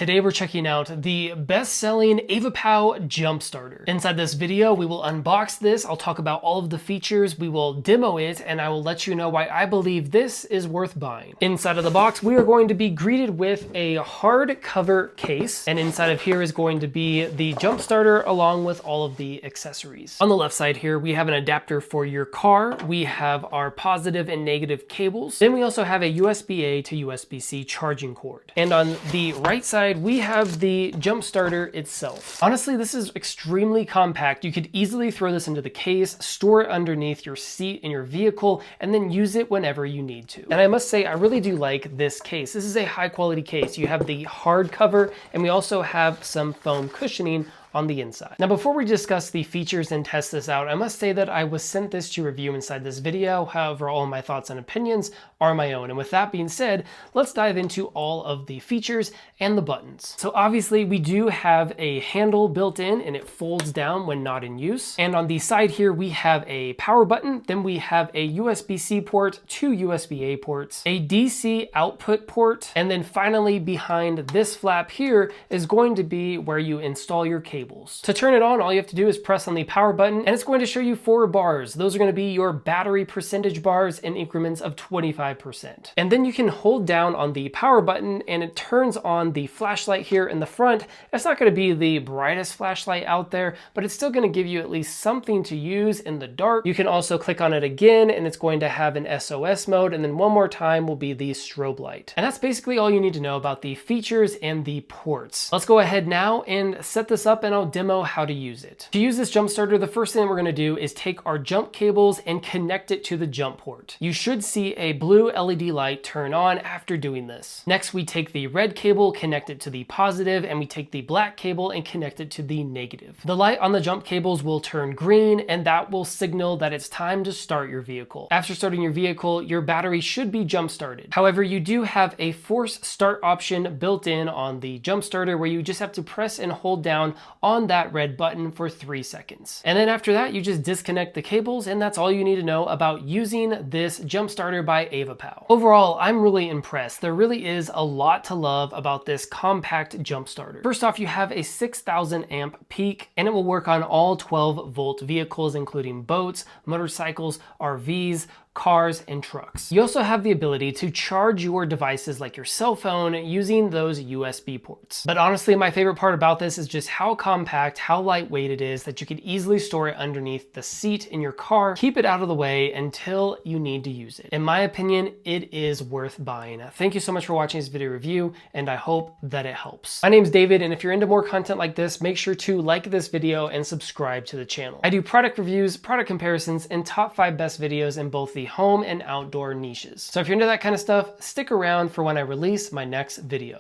Today we're checking out the best-selling AVAPOW jump starter. Inside this video, we will unbox this, I'll talk about all of the features, we will demo it, and I will let you know why I believe this is worth buying. Inside of the box, we are going to be greeted with a hardcover case, and inside of here is going to be the jump starter along with all of the accessories. On the left side here, we have an adapter for your car, we have our positive and negative cables, then we also have a USB-A to USB-C charging cord. And on the right side, we have the jump starter itself. Honestly, this is extremely compact. You could easily throw this into the case, store it underneath your seat in your vehicle, and then use it whenever you need to. And I must say, I really do like this case. This is a high quality case. You have the hard cover, and we also have some foam cushioning on the inside. Now, before we discuss the features and test this out, I must say that I was sent this to review inside this video. However, all of my thoughts and opinions are my own. And with that being said, let's dive into all of the features and the buttons. So obviously we do have a handle built in and it folds down when not in use. And on the side here, we have a power button. Then we have a USB-C port, two USB-A ports, a DC output port. And then finally behind this flap here is going to be where you install your cable. To turn it on, all you have to do is press on the power button and it's going to show you 4 bars. Those are going to be your battery percentage bars in increments of 25%. And then you can hold down on the power button and it turns on the flashlight here in the front. It's not going to be the brightest flashlight out there, but it's still going to give you at least something to use in the dark. You can also click on it again and it's going to have an SOS mode, and then one more time will be the strobe light. And that's basically all you need to know about the features and the ports. Let's go ahead now and set this up and I'll demo how to use it. To use this jump starter, the first thing we're going to do is take our jump cables and connect it to the jump port. You should see a blue LED light turn on after doing this. Next, we take the red cable, connect it to the positive, and we take the black cable and connect it to the negative. The light on the jump cables will turn green, and that will signal that it's time to start your vehicle. After starting your vehicle, your battery should be jump started. However, you do have a force start option built in on the jump starter where you just have to press and hold down on that red button for 3 seconds. And then after that, you just disconnect the cables, and that's all you need to know about using this jump starter by AVAPOW. Overall, I'm really impressed. There really is a lot to love about this compact jump starter. First off, you have a 6,000 amp peak, and it will work on all 12 volt vehicles, including boats, motorcycles, RVs, cars, and trucks. You also have the ability to charge your devices like your cell phone using those USB ports. But honestly, my favorite part about this is just how compact, how lightweight it is that you could easily store it underneath the seat in your car, keep it out of the way until you need to use it. In my opinion, it is worth buying. Thank you so much for watching this video review, and I hope that it helps. My name's David, and if you're into more content like this, make sure to like this video and subscribe to the channel. I do product reviews, product comparisons, and top 5 best videos in both the home and outdoor niches. So if you're into that kind of stuff, stick around for when I release my next video.